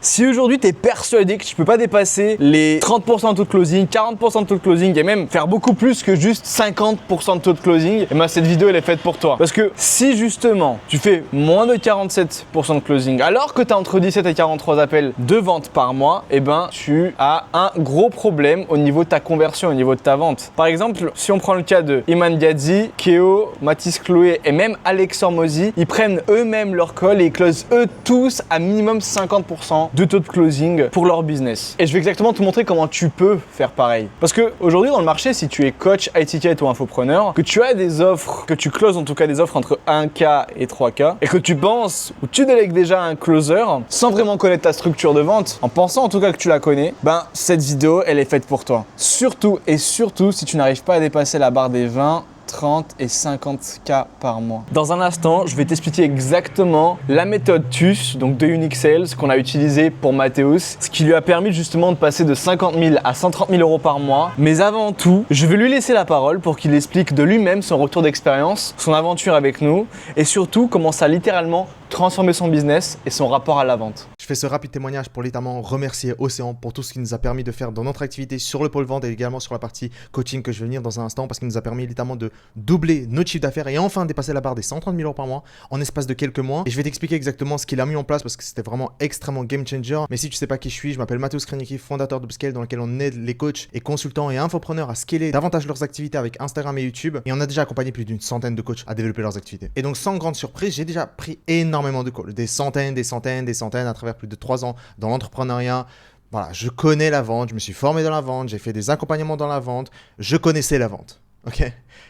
Si aujourd'hui tu es persuadé que tu peux pas dépasser les 30% de taux de closing, 40% de taux de closing et même faire beaucoup plus que juste 50% de taux de closing, et ben cette vidéo elle est faite pour toi. Parce que si justement tu fais moins de 47% de closing alors que tu as entre 17 et 43 appels de vente par mois, et ben tu as un gros problème au niveau de ta conversion, au niveau de ta vente. Par exemple, si on prend le cas de Iman Gadzi, Keo, Mathis Chloé et même Alex Hormozy, ils prennent eux-mêmes leur call et ils closent eux tous à minimum 50% de taux de closing pour leur business. Et je vais exactement te montrer comment tu peux faire pareil. Parce que aujourd'hui dans le marché, si tu es coach, high ticket ou infopreneur, que tu as des offres, que tu closes en tout cas des offres entre 1K et 3K, et que tu penses ou tu délègues déjà un closer sans vraiment connaître ta structure de vente, en pensant en tout cas que tu la connais, ben cette vidéo elle est faite pour toi. Surtout et surtout si tu n'arrives pas à dépasser la barre des 20, 30 et 50K par mois. Dans un instant, je vais t'expliquer exactement la méthode TUS, donc de Unique Sales, qu'on a utilisée pour Mathéus, ce qui lui a permis justement de passer de 50 000 à 130 000 euros par mois. Mais avant tout, je vais lui laisser la parole pour qu'il explique de lui-même son retour d'expérience, son aventure avec nous et surtout comment ça a littéralement transformé son business et son rapport à la vente. Je fais ce rapide témoignage pour littéralement remercier Océan pour tout ce qu'il nous a permis de faire dans notre activité sur le pôle vente et également sur la partie coaching que je vais venir dans un instant parce qu'il nous a permis littéralement de doubler notre chiffre d'affaires et enfin dépasser la barre des 130 000 euros par mois en espace de quelques mois. Et je vais t'expliquer exactement ce qu'il a mis en place parce que c'était vraiment extrêmement game changer. Mais si tu sais pas qui je suis, je m'appelle Mathéus Krenicki, fondateur d'Upscale dans lequel on aide les coachs et consultants et infopreneurs à scaler davantage leurs activités avec Instagram et YouTube. Et on a déjà accompagné plus d'une centaine de coachs à développer leurs activités. Et donc sans grande surprise, j'ai déjà pris énormément de calls, des centaines à travers plus de 3 ans dans l'entrepreneuriat. Voilà, je connais la vente, je me suis formé dans la vente, j'ai fait des accompagnements dans la vente, je connaissais la vente. Ok,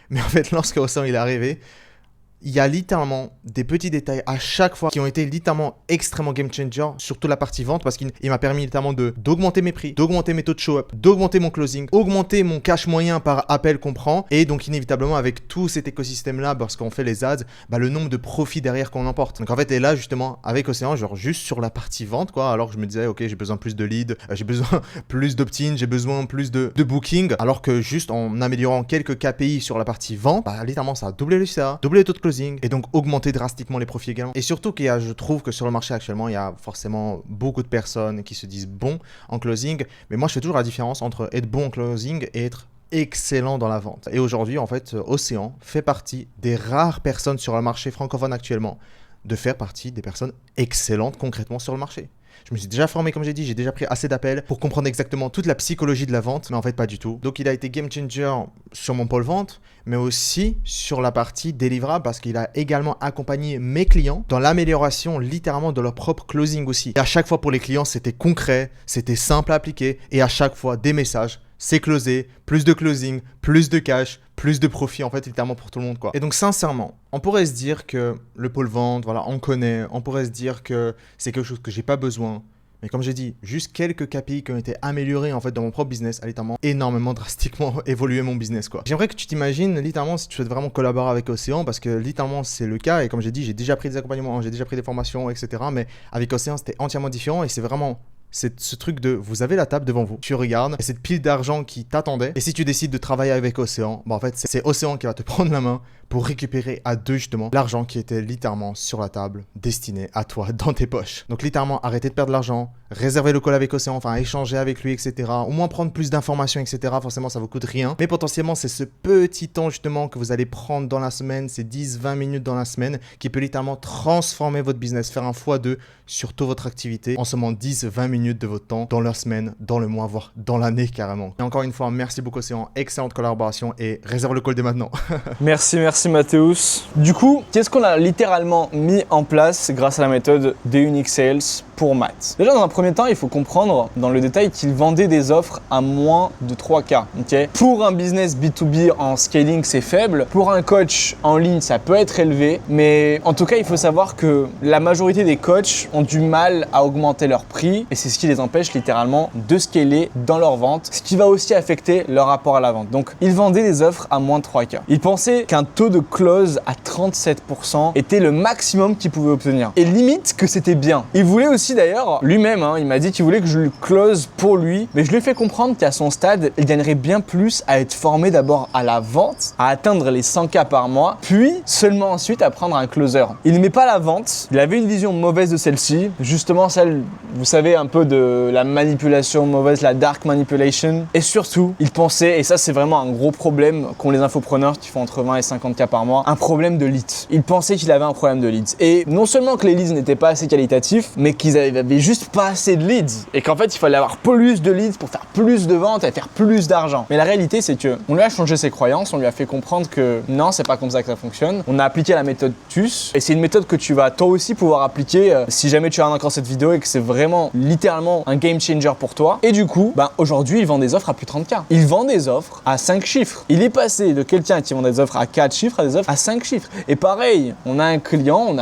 mais en fait, lorsque Océan il est arrivé, il y a littéralement des petits détails à chaque fois qui ont été littéralement extrêmement game changer, surtout la partie vente parce qu'il m'a permis littéralement d'augmenter mes prix, d'augmenter mes taux de show-up, d'augmenter mon closing, augmenter mon cash moyen par appel qu'on prend et donc inévitablement avec tout cet écosystème-là, parce qu'on fait les ads, le nombre de profits derrière qu'on emporte. Donc en fait, et là justement avec Océan, genre juste sur la partie vente quoi, alors que je me disais ok j'ai besoin plus de leads, j'ai besoin plus d'opt-in, j'ai besoin plus de booking, alors que juste en améliorant quelques KPI sur la partie vente, littéralement ça a doublé le CA, doublé le taux de closing et donc augmenter drastiquement les profits également. Et surtout qu'il y a, je trouve que sur le marché actuellement, il y a forcément beaucoup de personnes qui se disent bons en closing, mais moi je fais toujours la différence entre être bon en closing et être excellent dans la vente. Et aujourd'hui, en fait, Océan fait partie des rares personnes sur le marché francophone actuellement de faire partie des personnes excellentes concrètement sur le marché. Je me suis déjà formé, comme j'ai dit, j'ai déjà pris assez d'appels pour comprendre exactement toute la psychologie de la vente, mais en fait pas du tout. Donc il a été game changer sur mon pôle vente, mais aussi sur la partie délivrable parce qu'il a également accompagné mes clients dans l'amélioration littéralement de leur propre closing aussi. Et à chaque fois pour les clients, c'était concret, c'était simple à appliquer et à chaque fois des messages. C'est closé, plus de closing, plus de cash, plus de profit en fait littéralement pour tout le monde quoi. Et donc sincèrement, on pourrait se dire que le pôle vente, voilà, on connaît, on pourrait se dire que c'est quelque chose que j'ai pas besoin. Mais comme j'ai dit, juste quelques KPI qui ont été améliorés en fait dans mon propre business a littéralement énormément drastiquement évolué mon business quoi. J'aimerais que tu t'imagines littéralement si tu souhaites vraiment collaborer avec Océan parce que littéralement c'est le cas et comme j'ai dit, j'ai déjà pris des accompagnements, j'ai déjà pris des formations etc. Mais avec Océan c'était entièrement différent et c'est vraiment c'est ce truc de vous avez la table devant vous, tu regardes et cette pile d'argent qui t'attendait et si tu décides de travailler avec Océan, en fait c'est Océan qui va te prendre la main pour récupérer à deux justement l'argent qui était littéralement sur la table destiné à toi dans tes poches. Donc littéralement arrêtez de perdre de l'argent, réservez le call avec Océan, enfin échanger avec lui etc. Au moins prendre plus d'informations etc. Forcément ça vous coûte rien, mais potentiellement c'est ce petit temps justement que vous allez prendre dans la semaine, ces 10-20 minutes dans la semaine qui peut littéralement transformer votre business, faire un x2 sur toute votre activité en seulement 10-20 minutes de votre temps dans la semaine, dans le mois, voire dans l'année carrément. Et encore une fois, merci beaucoup Océan, excellente collaboration et réserve le call dès maintenant. Merci Mathéus. Du coup, qu'est-ce qu'on a littéralement mis en place grâce à la méthode des Unique Sales pour Matt? Déjà dans un premier temps, il faut comprendre dans le détail qu'il vendait des offres à moins de 3K. Okay, pour un business B2B en scaling, c'est faible. Pour un coach en ligne, ça peut être élevé. Mais en tout cas, il faut savoir que la majorité des coachs ont du mal à augmenter leur prix et c'est ce qui les empêche littéralement de scaler dans leur vente, ce qui va aussi affecter leur rapport à la vente. Donc, ils vendaient des offres à moins de 3K. Ils pensaient qu'un taux de close à 37% était le maximum qu'ils pouvaient obtenir. Et limite que c'était bien. Ils voulaient aussi aussi d'ailleurs, lui-même, il m'a dit qu'il voulait que je le close pour lui, mais je lui ai fait comprendre qu'à son stade, il gagnerait bien plus à être formé d'abord à la vente, à atteindre les 100K par mois, puis seulement ensuite à prendre un closer. Il n'aimait pas la vente, il avait une vision mauvaise de celle-ci, justement celle, vous savez, un peu de la manipulation mauvaise, la dark manipulation, et surtout, il pensait, et ça c'est vraiment un gros problème qu'ont les infopreneurs qui font entre 20 et 50K par mois, un problème de leads. Il pensait qu'il avait un problème de leads. Et non seulement que les leads n'étaient pas assez qualitatifs, mais qu'ils avaient juste pas assez de leads. Et qu'en fait, il fallait avoir plus de leads pour faire plus de ventes et faire plus d'argent. Mais la réalité, c'est que on lui a changé ses croyances, on lui a fait comprendre que non, c'est pas comme ça que ça fonctionne. On a appliqué la méthode TUS, et c'est une méthode que tu vas toi aussi pouvoir appliquer si jamais tu regardes encore cette vidéo et que c'est vraiment littéralement un game changer pour toi. Et du coup, aujourd'hui, il vend des offres à plus de 30K. Il vend des offres à 5 chiffres. Il est passé de quelqu'un qui vend des offres à 4 chiffres à des offres à 5 chiffres. Et pareil, on a un client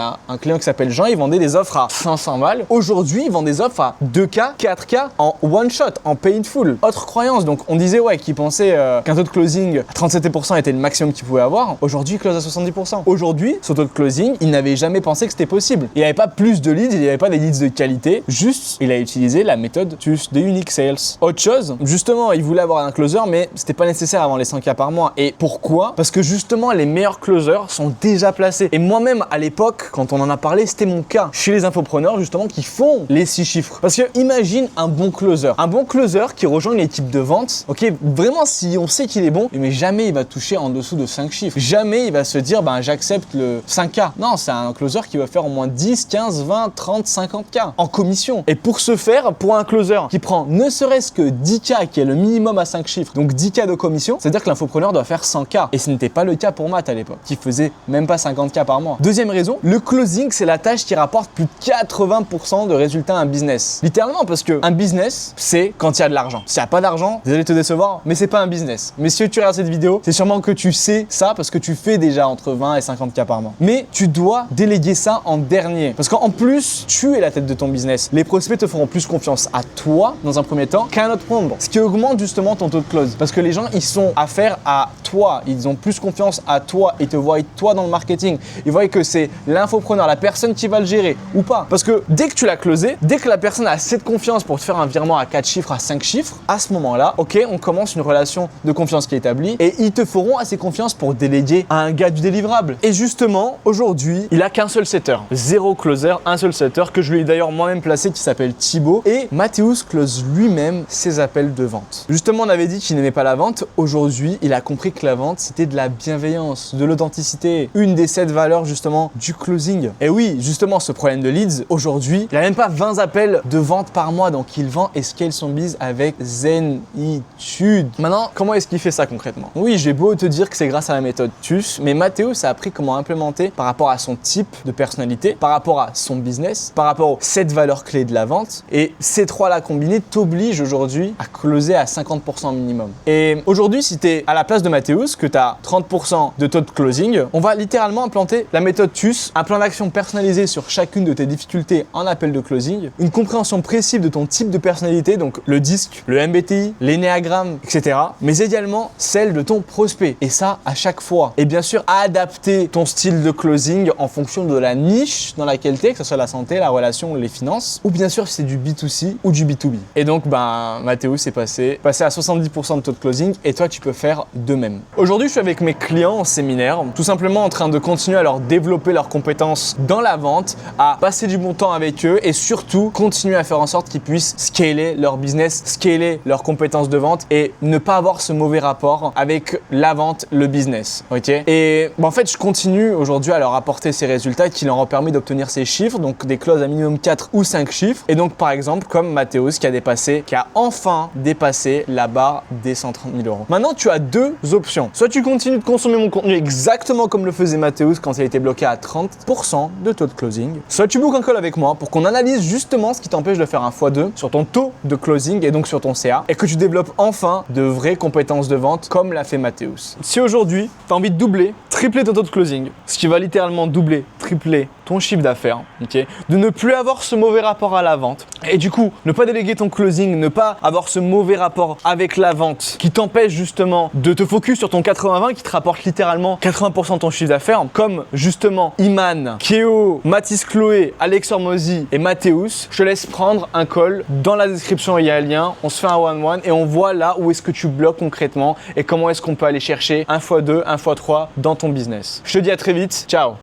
qui s'appelle Jean, il vendait des offres à 500 balles. Aujourd'hui, il vend des offres à 2K, 4K en one shot, en pay in full. Autre croyance, donc on disait qu'il pensait qu'un taux de closing à 37% était le maximum qu'il pouvait avoir. Aujourd'hui, il close à 70%. Aujourd'hui, ce taux de closing, il n'avait jamais pensé que c'était possible. Il n'y avait pas plus de leads, il n'y avait pas des leads de qualité, juste il a utilisé la méthode TUS de Unique Sales. Autre chose, justement, il voulait avoir un closer, mais c'était pas nécessaire avant les 100K par mois. Et pourquoi? Parce que justement, les meilleurs closers sont déjà placés. Et moi-même, à l'époque, quand on en a parlé, c'était mon cas. Chez les infopreneurs, justement, qui font les 6 chiffres. Parce que imagine un bon closer. Un bon closer qui rejoint une équipe de vente. Ok, vraiment, si on sait qu'il est bon, mais jamais il va toucher en dessous de 5 chiffres. Jamais il va se dire, j'accepte le 5K. Non, c'est un closer qui va faire au moins 10, 15, 20, 30, 50K en commission. Et pour ce faire, pour un closer qui prend ne serait-ce que 10K, qui est le minimum à 5 chiffres, donc 10K de commission, c'est-à-dire que l'infopreneur doit faire 100K. Et ce n'était pas le cas pour Matt à l'époque, qui faisait même pas 50K par mois. Deuxième raison, le closing, c'est la tâche qui rapporte plus de 80% de résultats à un business. Littéralement, parce que un business, c'est quand il y a de l'argent. S'il n'y a pas d'argent, désolé de te décevoir, mais c'est pas un business. Mais si tu regardes cette vidéo, c'est sûrement que tu sais ça parce que tu fais déjà entre 20 et 50K par mois. Mais tu dois déléguer ça en dernier. Parce qu'en plus, tu es la tête de ton business. Les prospects te feront plus confiance à toi, dans un premier temps, qu'à un autre membre. Ce qui augmente justement ton taux de close. Parce que les gens, ils sont affaire à toi. Ils ont plus confiance à toi. Ils te voient toi dans le marketing. Ils voient que c'est l'infopreneur, la personne qui va le gérer ou pas. Parce que dès que tu l'as closé, dès que la personne a assez de confiance pour te faire un virement à 4 chiffres, à 5 chiffres, à ce moment-là, ok, on commence une relation de confiance qui est établie et ils te feront assez confiance pour déléguer à un gars du délivrable. Et justement, aujourd'hui, il a qu'un seul setter. 0 closer, un seul setter que je lui ai d'ailleurs moi-même placé qui s'appelle Thibaut. Et Mathéus close lui-même ses appels de vente. Justement, on avait dit qu'il n'aimait pas la vente. Aujourd'hui, il a compris que la vente, c'était de la bienveillance, de l'authenticité. Une des 7 valeurs justement du closing. Et oui, justement, ce problème de leads, aujourd'hui, il n'a même pas 20 appels de vente par mois. Donc, il vend et scale son biz avec zénitude. Maintenant, comment est-ce qu'il fait ça concrètement? Oui, j'ai beau te dire que c'est grâce à la méthode TUS, mais Mathéus a appris comment implémenter par rapport à son type de personnalité, par rapport à son business, par rapport aux 7 valeurs clés de la vente. Et ces 3-là combinés t'obligent aujourd'hui à closer à 50% minimum. Et aujourd'hui, si tu es à la place de Mathéus, que tu as 30% de taux de closing, on va littéralement implanter la méthode TUS, un plan d'action personnalisé sur chacune de tes difficultés en appel de closing, une compréhension précise de ton type de personnalité, donc le DISC, le MBTI, l'énéagramme, etc. Mais également celle de ton prospect. Et ça, à chaque fois. Et bien sûr, adapter ton style de closing en fonction de la niche dans laquelle tu es, que ce soit la santé, la relation, les finances, ou bien sûr si c'est du B2C ou du B2B. Et donc, Mathéus est passé à 70% de taux de closing et toi, tu peux faire de même. Aujourd'hui, je suis avec mes clients en séminaire, tout simplement en train de continuer à leur développer leurs compétences dans la vente, à passer du bon temps avec eux et surtout continuer à faire en sorte qu'ils puissent scaler leur business, scaler leurs compétences de vente et ne pas avoir ce mauvais rapport avec la vente, le business. Ok. Et en fait, je continue aujourd'hui à leur apporter ces résultats qui leur ont permis d'obtenir ces chiffres, donc des clauses à minimum 4 ou 5 chiffres. Et donc, par exemple, comme Mathéus qui a enfin dépassé la barre des 130 000 euros. Maintenant, tu as 2 options. Soit tu continues de consommer mon contenu exactement comme le faisait Mathéus quand il était bloqué à 30% de taux de closing. Soit tu bookes un call avec moi pour qu'on analyse justement ce qui t'empêche de faire un x2 sur ton taux de closing et donc sur ton CA et que tu développes enfin de vraies compétences de vente comme l'a fait Mathéus. Si aujourd'hui, tu as envie de doubler, tripler ton taux de closing, ce qui va littéralement doubler, tripler ton chiffre d'affaires, ok, de ne plus avoir ce mauvais rapport à la vente et du coup ne pas déléguer ton closing, ne pas avoir ce mauvais rapport avec la vente qui t'empêche justement de te focus sur ton 80-20 qui te rapporte littéralement 80% de ton chiffre d'affaires, comme justement Iman, Kéo, Mathis Chloé, Alex Hormozy et Mathéus. Je te laisse prendre un call, dans la description il y a un lien, on se fait un one-one et on voit là où est-ce que tu bloques concrètement et comment est-ce qu'on peut aller chercher 1x2, 1x3 dans ton business. Je te dis à très vite, ciao.